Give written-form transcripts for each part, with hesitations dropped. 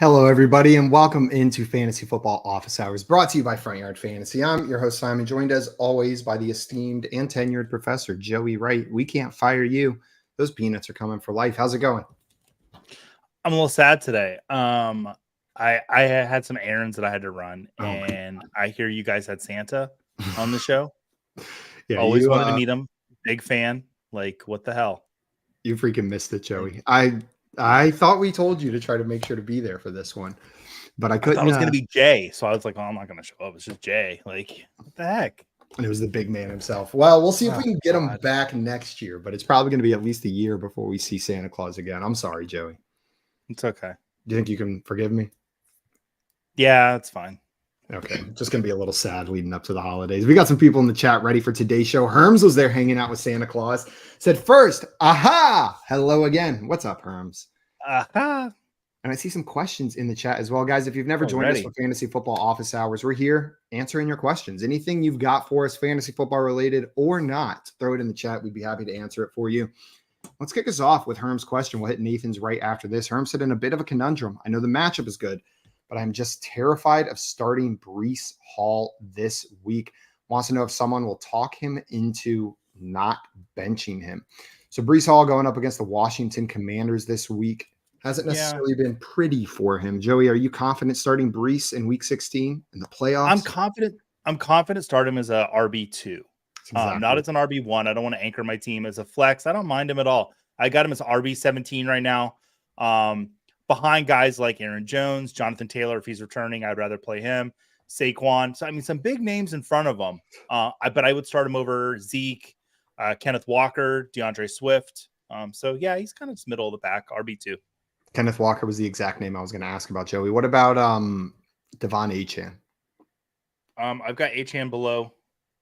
Hello, everybody, and welcome into Fantasy Football Office Hours, brought to you by Front Yard Fantasy. I'm your host, Simon, joined as always by the esteemed and tenured professor, Joey Wright. We can't fire you. Those peanuts are coming for life. How's it going? I'm a little sad today. I had some errands that I had to run, and I hear you guys had Santa on the show. Yeah, Always wanted to meet him. Big fan. Like, what the hell? You freaking missed it, Joey. I thought we told you to try to make sure to be there for this one, but I couldn't. I thought it was going to be Jay, so I was like, "Oh, I'm not going to show up. It's just Jay." Like, what the heck? And it was the big man himself. Well, we'll see if we can get him back next year, but it's probably going to be at least a year before we see Santa Claus again. I'm sorry, Joey. It's okay. Do you think you can forgive me? Yeah, it's fine. Okay, just going to be a little sad leading up to the holidays. We got some people in the chat ready for today's show. Herms was there hanging out with Santa Claus. Said first, aha, hello again. What's up, Herms? Aha. And I see some questions in the chat as well. Guys, if you've never joined us for Fantasy Football Office Hours, we're here answering your questions. Anything you've got for us, fantasy football related or not, throw it in the chat. We'd be happy to answer it for you. Let's kick us off with Herm's question. We'll hit Nathan's right after this. Herm said in a bit of a conundrum. I know the matchup is good, but I'm just terrified of starting Breece Hall this week. Wants to know if someone will talk him into not benching him. So Breece Hall going up against the Washington Commanders this week. Hasn't necessarily been pretty for him. Joey, are you confident starting Breece in week 16 in the playoffs? I'm confident starting him as a RB2. Exactly. Not as an RB1. I don't want to anchor my team as a flex. I don't mind him at all. I got him as RB17 right now. Behind guys like Aaron Jones, Jonathan Taylor, if he's returning, I'd rather play him. Saquon. So, I mean, some big names in front of him. But I would start him over Zeke, Kenneth Walker, DeAndre Swift. So, yeah, he's kind of just middle of the pack, RB2. Kenneth Walker was the exact name I was going to ask about, Joey. What about Devon Achane? I've got Achane below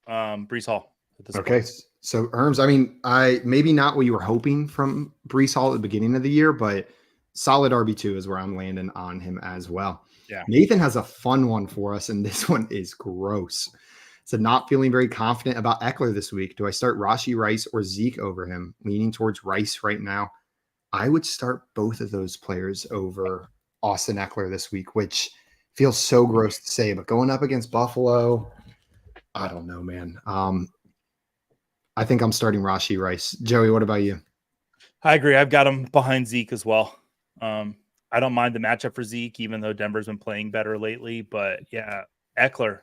Breece Hall. Okay, so Herms, I mean, maybe not what you were hoping from Breece Hall at the beginning of the year, but solid RB2 is where I'm landing on him as well. Yeah. Nathan has a fun one for us, and this one is gross. So not feeling very confident about Eckler this week. Do I start Rashee Rice or Zeke over him? Leaning towards Rice right now. I would start both of those players over Austin Eckler this week, which feels so gross to say, but going up against Buffalo, I don't know, man. I think I'm starting Rashee Rice. Joey, what about you? I agree. I've got him behind Zeke as well. I don't mind the matchup for Zeke, even though Denver's been playing better lately. But yeah, Eckler.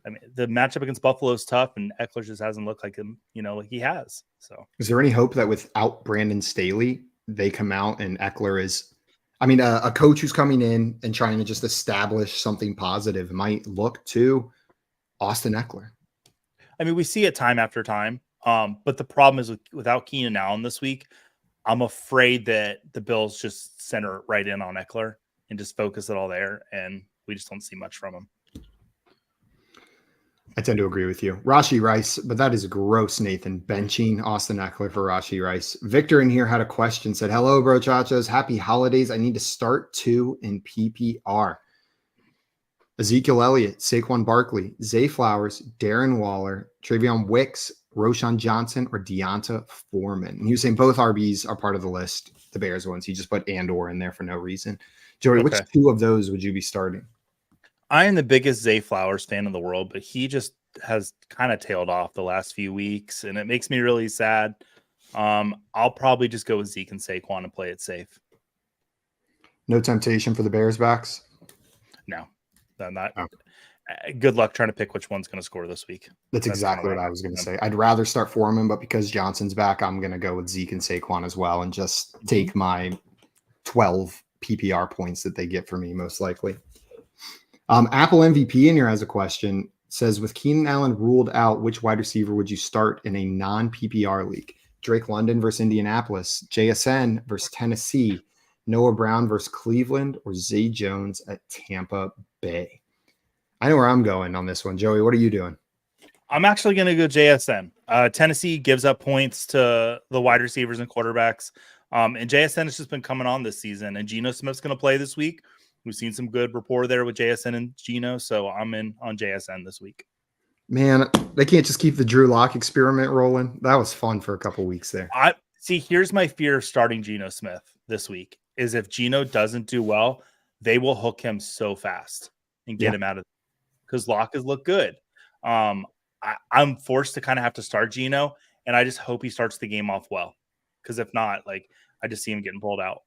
I mean, the matchup against Buffalo is tough, and Eckler just hasn't looked like him, like he has. So, is there any hope that without Brandon Staley, they come out and Eckler is, I mean, a coach who's coming in and trying to just establish something positive might look to Austin Eckler? I mean, we see it time after time. But the problem is without Keenan Allen this week, I'm afraid that the Bills just center right in on Eckler and just focus it all there, and we just don't see much from him. I tend to agree with you. Rashee Rice, but that is gross, Nathan. Benching Austin Eckler for Rashee Rice. Victor in here had a question, said, hello, bro chachos. Happy holidays. I need to start 2 in PPR. Ezekiel Elliott, Saquon Barkley, Zay Flowers, Darren Waller, Travion Wicks, Roschon Johnson, or Deonta Foreman. And he was saying both RBs are part of the list, the Bears ones. He just put and/or in there for no reason. Joey, which 2 of those would you be starting? I am the biggest Zay Flowers fan in the world, but he just has kind of tailed off the last few weeks, and it makes me really sad. I'll probably just go with Zeke and Saquon and play it safe. No temptation for the Bears backs? No, not. Okay. Good luck trying to pick which one's going to score this week. That's exactly what I was going to say. I'd rather start Foreman, but because Johnson's back, I'm going to go with Zeke and Saquon as well and just take my 12 PPR points that they get for me, most likely. Apple MVP in here has a question. Says, with Keenan Allen ruled out, which wide receiver would you start in a non-PPR league? Drake London versus Indianapolis, JSN versus Tennessee, Noah Brown versus Cleveland, or Zay Jones at Tampa Bay? I know where I'm going on this one. Joey, what are you doing? I'm actually going to go JSN. Tennessee gives up points to the wide receivers and quarterbacks. And JSN has just been coming on this season. And Geno Smith's going to play this week. We've seen some good rapport there with JSN and Geno. So I'm in on JSN this week. Man, they can't just keep the Drew Lock experiment rolling. That was fun for a couple weeks there. Here's my fear of starting Geno Smith this week is if Geno doesn't do well, they will hook him so fast and get him out of because Locke has looked good. I'm forced to kind of have to start Geno, and I just hope he starts the game off well. Because if not, like I just see him getting pulled out.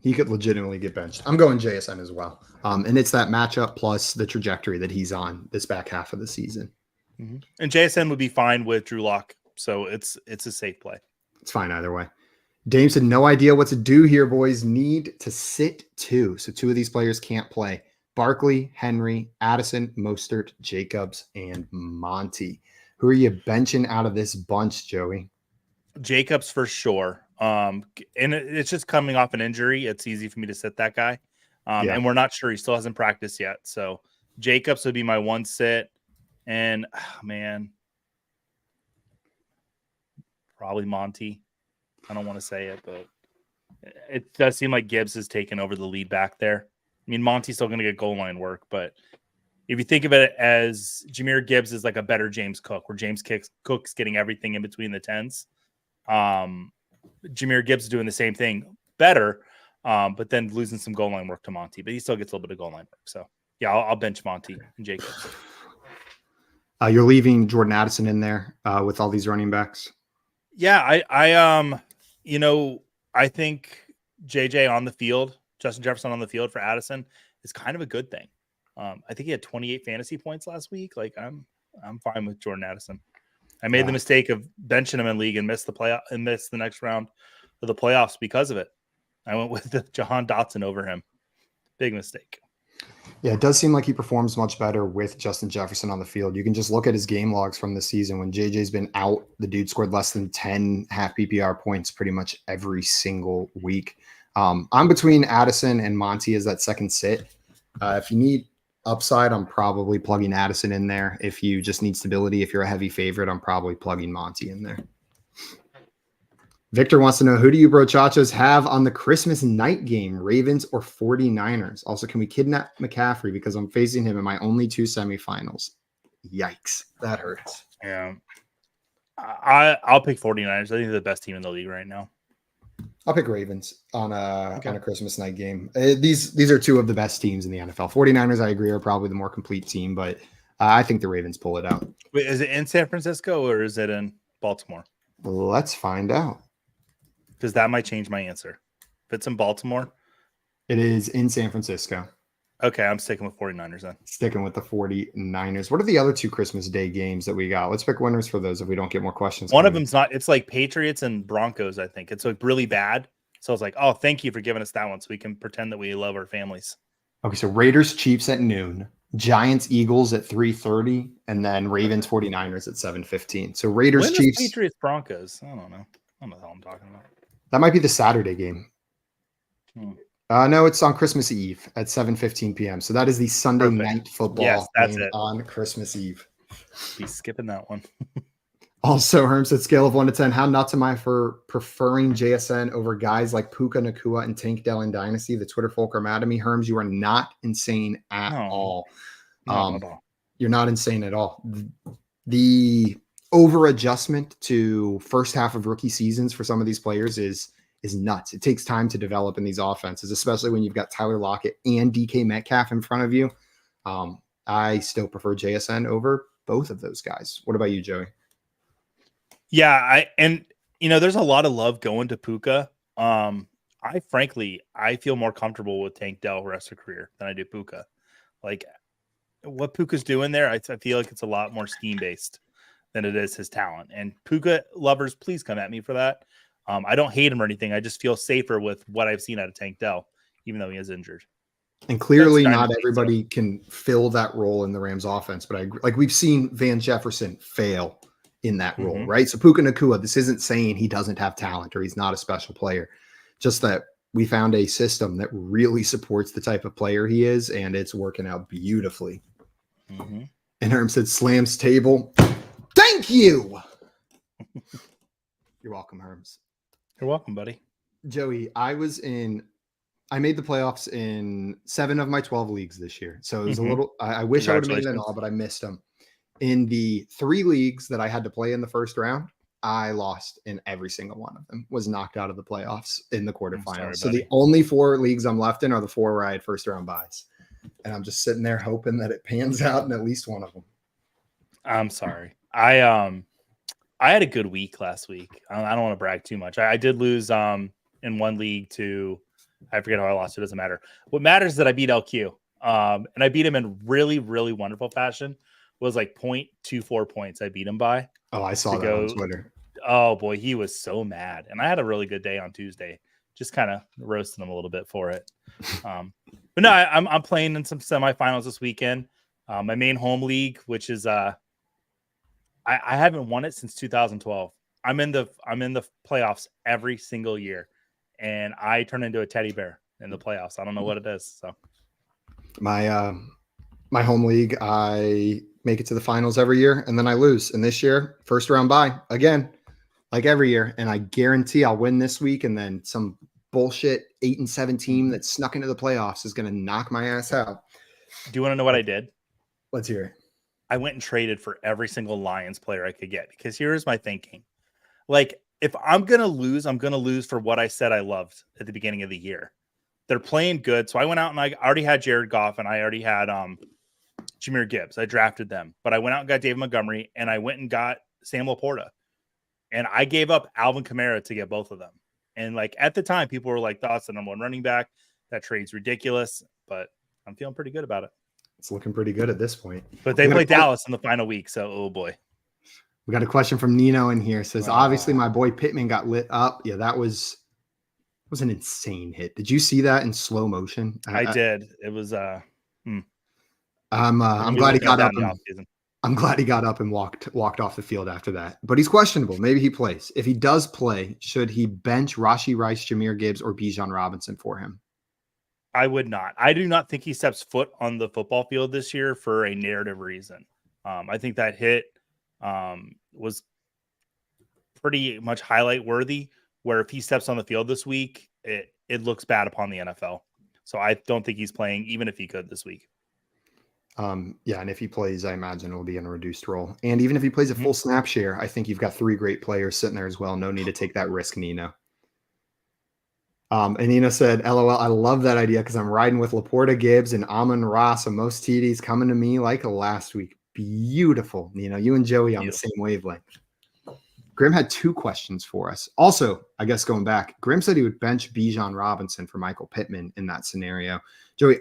He could legitimately get benched. I'm going JSN as well. And it's that matchup plus the trajectory that he's on this back half of the season. Mm-hmm. And JSN would be fine with Drew Lock. So it's a safe play. It's fine either way. Dame said, no idea what to do here, boys. Need to sit two. So two of these players can't play. Barkley, Henry, Addison, Mostert, Jacobs, and Monty. Who are you benching out of this bunch, Joey? Jacobs for sure. And it's just coming off an injury. It's easy for me to sit that guy. And we're not sure. He still hasn't practiced yet. So Jacobs would be my one sit. And probably Monty. I don't want to say it, but it does seem like Gibbs has taken over the lead back there. I mean, Monty's still going to get goal line work, but if you think of it as Jahmyr Gibbs is like a better James Cook, where James Cook's getting everything in between the tens. Jahmyr Gibbs is doing the same thing better, but then losing some goal line work to Monty, but he still gets a little bit of goal line work. So yeah, I'll bench Monty and Jacobs. You're leaving Jordan Addison in there with all these running backs. Yeah, I think JJ on the field, Justin Jefferson on the field for Addison is kind of a good thing. I think he had 28 fantasy points last week. Like I'm fine with Jordan Addison. I made the mistake of benching him in league and missed the next round of the playoffs because of it. I went with Jahan Dotson over him. Big mistake. Yeah, it does seem like he performs much better with Justin Jefferson on the field. You can just look at his game logs from the season. When JJ's been out, the dude scored less than 10 half PPR points pretty much every single week. I'm between Addison and Monty as that second sit. If you need upside, I'm probably plugging Addison in there. If you just need stability, if you're a heavy favorite, I'm probably plugging Monty in there. Victor wants to know, who do you brochachos have on the Christmas night game, Ravens or 49ers? Also, can we kidnap McCaffrey because I'm facing him in my only two semifinals? Yikes. That hurts. Yeah. I'll pick 49ers. I think they're the best team in the league right now. I'll pick Ravens on a Christmas night game. These are two of the best teams in the NFL. 49ers, I agree, are probably the more complete team, but I think the Ravens pull it out. Wait, is it in San Francisco or is it in Baltimore? Let's find out. Because that might change my answer. If it's in Baltimore. It is in San Francisco. Okay, I'm sticking with 49ers then. Sticking with the 49ers. What are the other two Christmas Day games that we got? Let's pick winners for those if we don't get more questions. One of them's not. It's like Patriots and Broncos, I think. It's like really bad. So I was like, oh, thank you for giving us that one so we can pretend that we love our families. Okay, so Raiders, Chiefs at noon. Giants, Eagles at 3:30. And then Ravens, 49ers at 7:15. So Raiders, Chiefs. Patriots, Broncos. I don't know. I don't know what the hell I'm talking about. That might be the Saturday game. No, it's on Christmas Eve at 7:15 p.m. So that is the Sunday night football game on Christmas Eve. Be skipping that one. Also, Herm said, scale of 1 to 10, how nuts am I for preferring JSN over guys like Puka Nacua and Tank Dell in Dynasty? The Twitter folk are mad at me. Herms, you are not insane at all. You're not insane at all. The over adjustment to first half of rookie seasons for some of these players is nuts. It takes time to develop in these offenses, especially when you've got Tyler Lockett and DK Metcalf in front of you. I still prefer JSN over both of those guys. What about you, Joey? Yeah, there's a lot of love going to Puka. I feel more comfortable with Tank Dell rest of career than I do Puka. Like what Puka's doing there, I feel like it's a lot more scheme based than it is his talent. And Puka lovers, please come at me for that. I don't hate him or anything. I just feel safer with what I've seen out of Tank Dell, even though he is injured. And clearly not everybody can fill that role in the Rams offense, but we've seen Van Jefferson fail in that role, right? So Puka Nacua, this isn't saying he doesn't have talent or he's not a special player, just that we found a system that really supports the type of player he is, and it's working out beautifully. And Herm said, slams table. Thank you. You're welcome, Herms. You're welcome, buddy. Joey, I made the playoffs in 7 of my 12 leagues this year. So it was a little, I wish I would have made it in all, but I missed them. In the 3 leagues that I had to play in the first round, I lost in every single one of them, was knocked out of the playoffs in the quarterfinals. Sorry, So the only 4 leagues I'm left in are the 4 where I had first round buys. And I'm just sitting there hoping that it pans out in at least one of them. I'm sorry. I had a good week last week. I don't want to brag too much. I did lose in one league to, I forget how I lost. It doesn't matter. What matters is that I beat LQ. And I beat him in really, really wonderful fashion. It was like 0.24 points I beat him by. Oh, I saw that on Twitter. Oh boy, he was so mad. And I had a really good day on Tuesday. Just kind of roasting him a little bit for it. But no, I'm playing in some semifinals this weekend. My main home league, which is I haven't won it since 2012. I'm in the playoffs every single year, and I turn into a teddy bear in the playoffs. I don't know what it is. So my home league, I make it to the finals every year, and then I lose. And this year, first round bye again, like every year. And I guarantee I'll win this week, and then some bullshit 8-7 team that snuck into the playoffs is going to knock my ass out. Do you want to know what I did? Let's hear it. I went and traded for every single Lions player I could get, because here's my thinking. Like, if I'm going to lose, I'm going to lose for what I said I loved at the beginning of the year. They're playing good. So I went out and I already had Jared Goff, and I already had Jahmyr Gibbs. I drafted them, but I went out and got David Montgomery, and I went and got Sam Laporta, and I gave up Alvin Kamara to get both of them. And like at the time, people were like, "That's the number 1 running back. That trade's ridiculous," but I'm feeling pretty good about it. It's looking pretty good at this point. But they play Dallas in the final week, so oh boy. We got a question from Nino in here. It says, obviously my boy Pittman got lit up. Yeah, that was an insane hit. Did you see that in slow motion? I did. It was I'm glad he got up. I'm glad he got up and walked off the field after that. But he's questionable. Maybe he plays. If he does play, should he bench Rashee Rice, Jahmyr Gibbs, or Bijan Robinson for him? I would not. I do not think he steps foot on the football field this year for a narrative reason. I think that hit was pretty much highlight worthy, where if he steps on the field this week, it looks bad upon the NFL. So I don't think he's playing, even if he could this week. Yeah, and if he plays, I imagine it will be in a reduced role. And even if he plays a full snap share, I think you've got 3 great players sitting there as well. No need to take that risk, Nino. And Nino said, LOL, I love that idea because I'm riding with Laporta, Gibbs, and Amon-Ra, so most TDs coming to me like last week. Beautiful, Nino. You and Joey on the same wavelength. Grim had 2 questions for us. Also, I guess going back, Grim said he would bench Bijan Robinson for Michael Pittman in that scenario. Joey,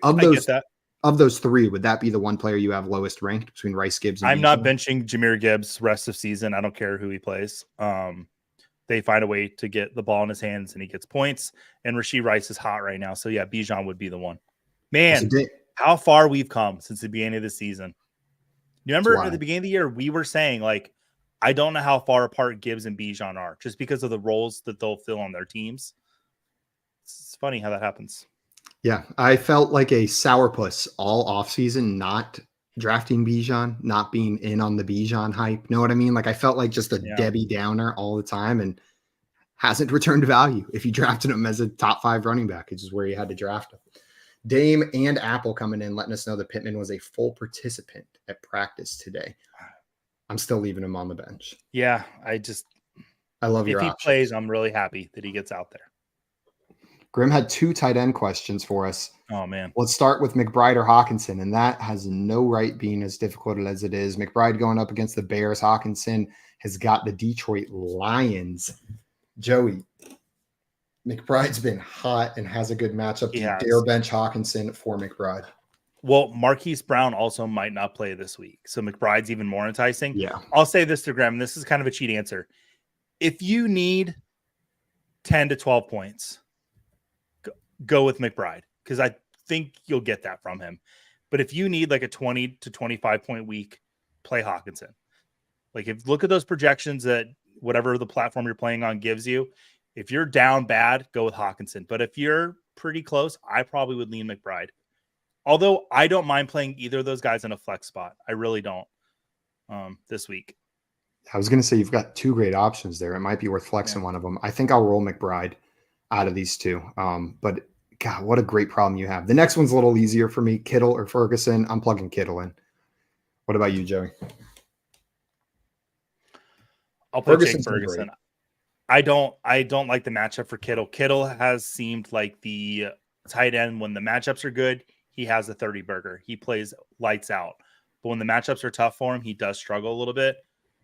of those 3, would that be the one player you have lowest ranked between Rice, Gibbs, and I'm Bijan? not benching Jahmyr Gibbs rest of season. I don't care who he plays. They find a way to get the ball in his hands and he gets points. And Rashee Rice is hot right now. So yeah, Bijan would be the one. Man, how far we've come since the beginning of the season. You remember at the beginning of the year, we were saying, like, I don't know how far apart Gibbs and Bijan are just because of the roles that they'll fill on their teams. It's funny how that happens. Yeah, I felt like a sourpuss all offseason, not drafting Bijan, not being in on the Bijan hype. Know what I mean? Like, I felt like just a Debbie Downer all the time, and hasn't returned value. If you drafted him as a top 5 running back, which is where you had to draft him. Dame and Apple coming in, letting us know that Pittman was a full participant at practice today. I'm still leaving him on the bench. Yeah, I love your options. If he plays, I'm really happy that he gets out there. Grim had 2 tight end questions for us. Oh, man. Let's start with McBride or Hawkinson, and that has no right being as difficult as it is. McBride going up against the Bears. Hawkinson has got the Detroit Lions. Joey, McBride's been hot and has a good matchup. Do you dare bench Hawkinson for McBride? Well, Marquise Brown also might not play this week, so McBride's even more enticing. Yeah. I'll say this to Graham, and this is kind of a cheat answer. If you need 10 to 12 points, go with McBride, because I think you'll get that from him. But if you need like a 20 to 25 point week, play Hawkinson. Like, look at those projections that whatever the platform you're playing on gives you. If you're down bad, go with Hawkinson. But if you're pretty close, I probably would lean McBride. Although I don't mind playing either of those guys in a flex spot. I really don't this week. I was going to say you've got 2 great options there. It might be worth flexing one of them. I think I'll roll McBride out of these 2. But God, what a great problem you have. The next one's a little easier for me. Kittle or Ferguson. I'm plugging Kittle in. What about you, Joey? I'll put Jake Ferguson. I don't like the matchup for Kittle. Kittle has seemed like the tight end when the matchups are good. He has a 30 burger. He plays lights out. But when the matchups are tough for him, he does struggle a little bit.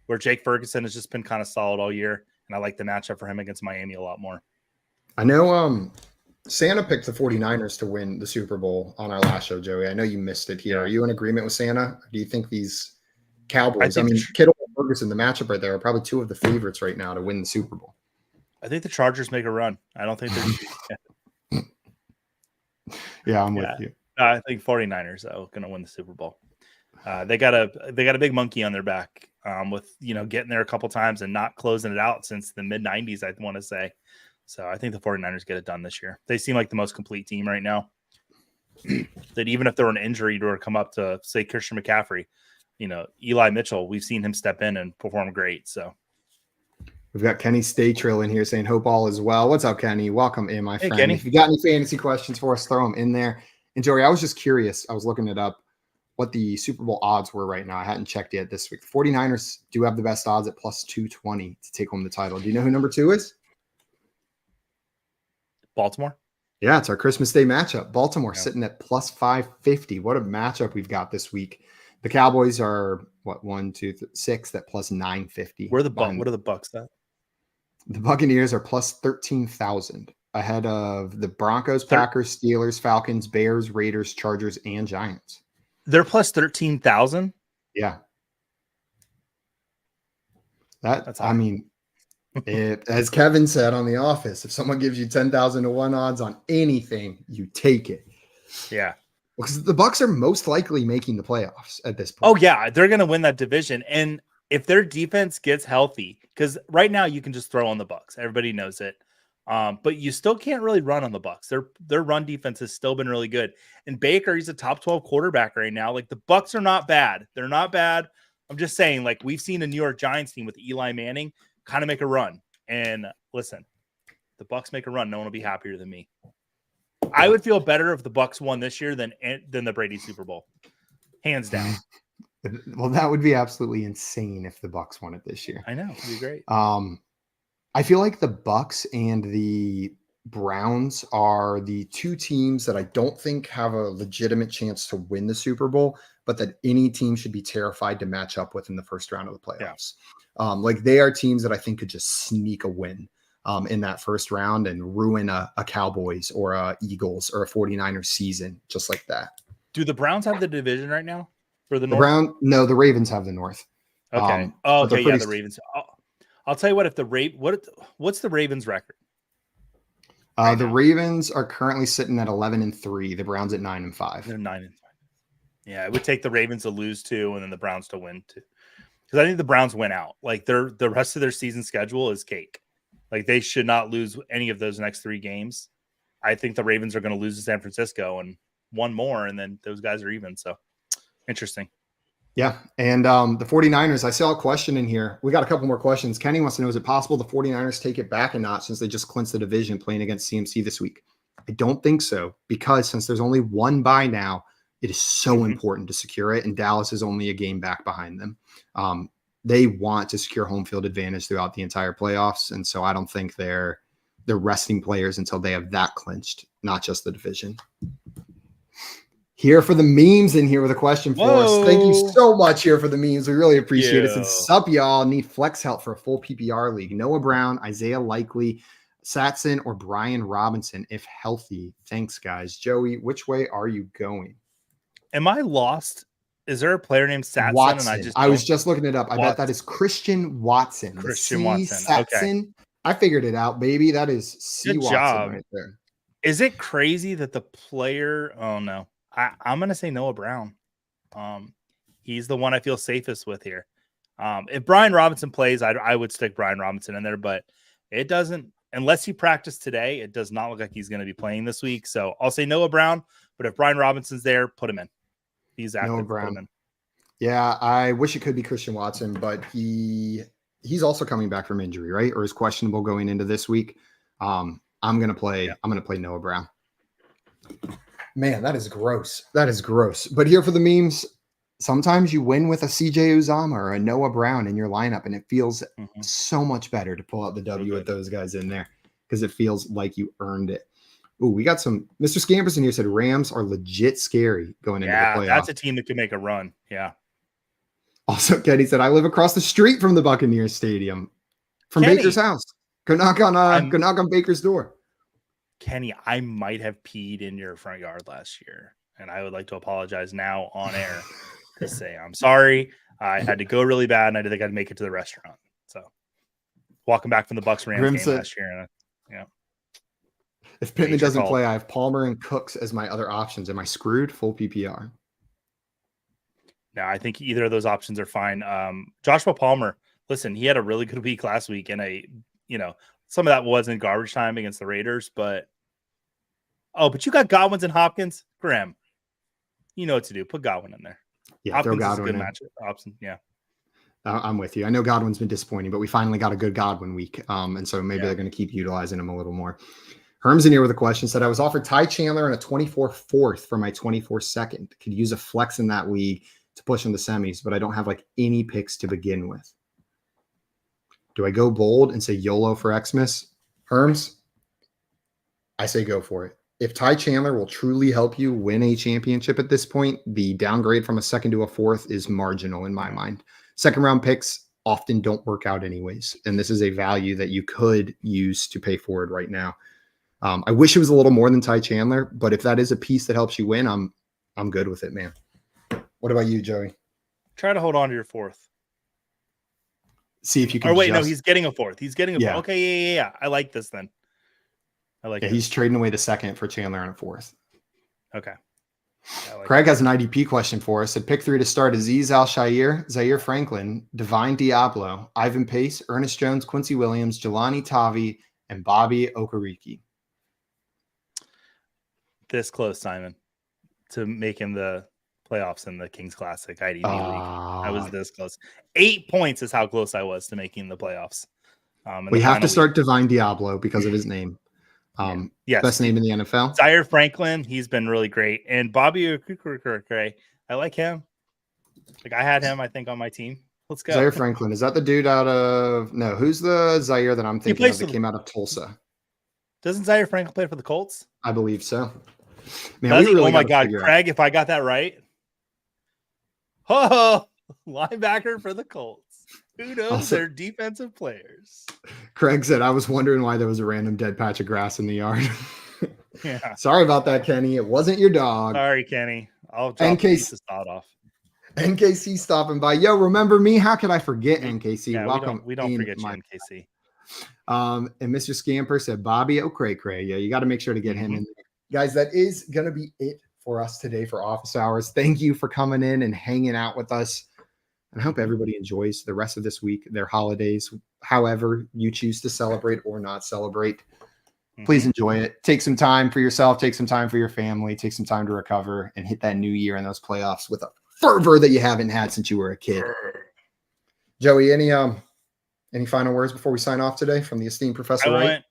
Where Jake Ferguson has just been kind of solid all year, and I like the matchup for him against Miami a lot more. I know Santa picked the 49ers to win the Super Bowl on our last show, Joey. I know you missed it here. Are you in agreement with Santa? Do you think these Cowboys, Kittle and Ferguson, the matchup right there, are probably two of the favorites right now to win the Super Bowl? I think the Chargers make a run. I don't think they're Yeah, I'm with you. I think 49ers though going to win the Super Bowl. They got a big monkey on their back with getting there a couple times and not closing it out since the mid 90s. I want to say, so I think the 49ers get it done this year. They seem like the most complete team right now. That even if there were an injury to come up to say Christian McCaffrey, Eli Mitchell, we've seen him step in and perform great. So we've got Kenny Statrill in here saying hope all is well. What's up, Kenny? Welcome in, my friend. Kenny. If you got any fantasy questions for us, throw them in there. And Joey, I was just curious. I was looking it up, what the Super Bowl odds were right now. I hadn't checked yet this week. The 49ers do have the best odds at plus 220 to take home the title. Do you know who number 2 is? Baltimore. Yeah, it's our Christmas Day matchup. Baltimore sitting at plus 550. What a matchup we've got this week. The Cowboys are what 1, 2, 3, 6 at plus 950. What are the Bucs at? The Buccaneers are plus 13,000 ahead of the Broncos, Packers, Steelers, Falcons, Bears, Raiders, Chargers, and Giants. They're plus 13,000. Yeah. As Kevin said on The Office, if someone gives you 10,000 to 1 odds on anything, you take it. Yeah. Because the Bucs are most likely making the playoffs at this point. Oh yeah, they're going to win that division. And if their defense gets healthy, because right now you can just throw on the Bucs, everybody knows it. But you still can't really run on the Bucs. Their run defense has still been really good. And Baker, he's a top 12 quarterback right now. Like the Bucs are not bad. They're not bad. I'm just saying, like we've seen a New York Giants team with Eli Manning kind of make a run. And listen, the Bucs make a run, no one will be happier than me. I would feel better if the Bucs won this year than the Brady Super Bowl, hands down. Well, that would be absolutely insane if the Bucs won it this year. I know, it'd be great. I feel like the Bucs and the Browns are the two teams that I don't think have a legitimate chance to win the Super Bowl, but that any team should be terrified to match up with in the first round of the playoffs. Yeah. Like they are teams that I think could just sneak a win in that first round and ruin a Cowboys or a Eagles or a 49ers season just like that. Do the Browns have the division right now for the North? No, the Ravens have the North. Okay. Okay. Yeah, the Ravens. I'll tell you what. If the what's the Ravens record? The Ravens are currently sitting at 11-3. The Browns at 9-5. They're 9-5. Yeah, it would take the Ravens to lose 2 and then the Browns to win 2. Because I think the Browns win out. Like the rest of their season schedule is cake. Like they should not lose any of those next 3 games. I think the Ravens are going to lose to San Francisco and one more, and then those guys are even. So interesting. Yeah. And the 49ers, I saw a question in here. We got a couple more questions. Kenny wants to know, is it possible the 49ers take it back a notch since they just clinched the division playing against CMC this week? I don't think so, because since there's only one bye now, it is so important to secure it. And Dallas is only a game back behind them. They want to secure home field advantage throughout the entire playoffs. And so I don't think they're resting players until they have that clinched, not just the division. Here for the memes in here with a question for us. Thank you so much here for the memes. We really appreciate it. Since sup, y'all need flex help for a full PPR league. Noah Brown, Isaiah Likely, Satson, or Brian Robinson, if healthy. Thanks, guys. Joey, which way are you going? Am I lost? Is there a player named Satson? Watson. And I was just looking it up. I bet that is Christian Watson. Christian Watson. Satson. Okay. I figured it out, baby. That is C. Good Watson job. right there. Is it crazy that the player? Oh no. I'm going to say Noah Brown. He's the one I feel safest with here. If Brian Robinson plays, I would stick Brian Robinson in there, but it doesn't, unless he practiced today, it does not look like he's going to be playing this week. So I'll say Noah Brown, but if Brian Robinson's there, put him in. He's active. Noah Brown. Yeah, I wish it could be Christian Watson, but he's also coming back from injury, right? Or is questionable going into this week. I'm going to play Noah Brown. Man, that is gross. That is gross. But here for the memes, sometimes you win with a CJ Uzama or a Noah Brown in your lineup, and it feels so much better to pull out the W with those guys in there because it feels like you earned it. Ooh, we got some. Mr. Scamperson here said Rams are legit scary going into the playoffs. That's a team that can make a run. Yeah. Also, Kenny said, I live across the street from the Buccaneers Stadium, from Baker's house. Go knock on Baker's door. Kenny, I might have peed in your front yard last year, and I would like to apologize now on air to say I'm sorry. I had to go really bad, and I didn't think I'd make it to the restaurant. So, walking back from the Bucs Rams game last year, and if Pittman doesn't play, I have Palmer and Cooks as my other options. Am I screwed? Full PPR. No, I think either of those options are fine. Joshua Palmer, listen, he had a really good week last week, and some of that wasn't garbage time against the Raiders, but you got Godwins and Hopkins, Graham. You know what to do. Put Godwin in there. Yeah, Hopkins throw is Godwin a good in. matchup option. Yeah, I'm with you. I know Godwin's been disappointing, but we finally got a good Godwin week, and so maybe they're going to keep utilizing him a little more. Herm's in here with a question. Said I was offered Ty Chandler and a 24 fourth for my 24 second. Could use a flex in that league to push in the semis, but I don't have like any picks to begin with. Do I go bold and say YOLO for Xmas? Herms, I say go for it. If Ty Chandler will truly help you win a championship at this point, the downgrade from a second to a fourth is marginal in my mind. Second round picks often don't work out anyways, and this is a value that you could use to pay forward right now. I wish it was a little more than Ty Chandler, but if that is a piece that helps you win, I'm good with it, man. What about you, Joey? Try to hold on to your fourth. See if you can. Or wait, no, he's getting a fourth. He's getting a fourth. Okay, yeah. I like this then. I like it. He's trading away the second for Chandler and a fourth. Okay. Craig has an IDP question for us. Said pick 3 to start: Azeez Al-Shaair, Zaire Franklin, Divine Diablo, Ivan Pace, Ernest Jones, Quincy Williams, Jelani Tavi, and Bobby Okereke. This close, Simon, to making the playoffs in the Kings Classic IDP league. I was this close. 8 points is how close I was to making the playoffs. We have to start Divine Diablo because of his name. Yes, best name in the NFL. Zaire Franklin, he's been really great. And Bobby Okereke, I like him. Like I had him, I think, on my team. Let's go. Zaire Franklin, is that the dude out of who's the Zaire that I'm thinking of that came out of Tulsa? Doesn't Zaire Franklin play for the Colts? I believe so. Man, oh my God, Craig, if I got that right. Oh, linebacker for the Colts. Who knows their defensive players? Craig said, I was wondering why there was a random dead patch of grass in the yard. Yeah. Sorry about that, Kenny. It wasn't your dog. Sorry, Kenny. I'll drop a piece of sod off. NKC stopping by. Yo, remember me? How could I forget NKC? Yeah, welcome. We don't forget you, NKC. And Mr. Scamper said Bobby Okereke. Yeah, you got to make sure to get him in there. Guys, that is going to be it for us today for office hours. Thank you for coming in and hanging out with us. And I hope everybody enjoys the rest of this week, their holidays, however you choose to celebrate or not celebrate. Please enjoy it. Take some time for yourself. Take some time for your family. Take some time to recover and hit that new year and those playoffs with a fervor that you haven't had since you were a kid. Joey, any final words before we sign off today from the esteemed Professor Wright?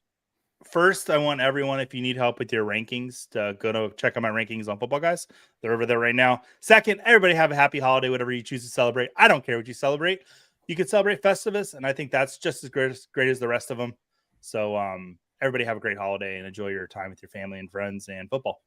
First, I want everyone, if you need help with your rankings, to go to check out my rankings on Football Guys. They're over there right now. Second, everybody have a happy holiday, whatever you choose to celebrate. I don't care what you celebrate. You can celebrate Festivus, and I think that's just as great as the rest of them. So everybody have a great holiday and enjoy your time with your family and friends and football.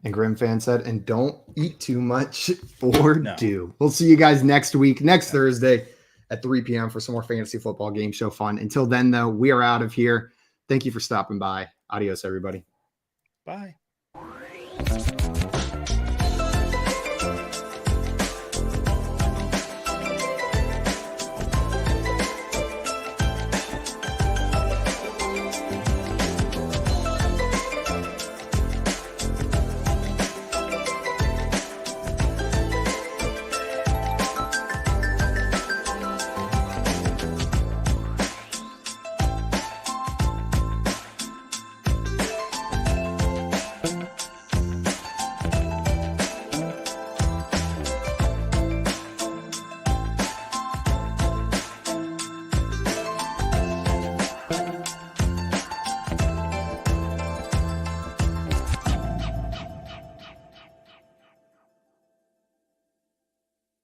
And Grim Fan said, and don't eat too much or do. We'll see you guys next week, next Thursday at 3 p.m. for some more fantasy football game show fun. Until then, though, we are out of here. Thank you for stopping by. Adios, everybody. Bye.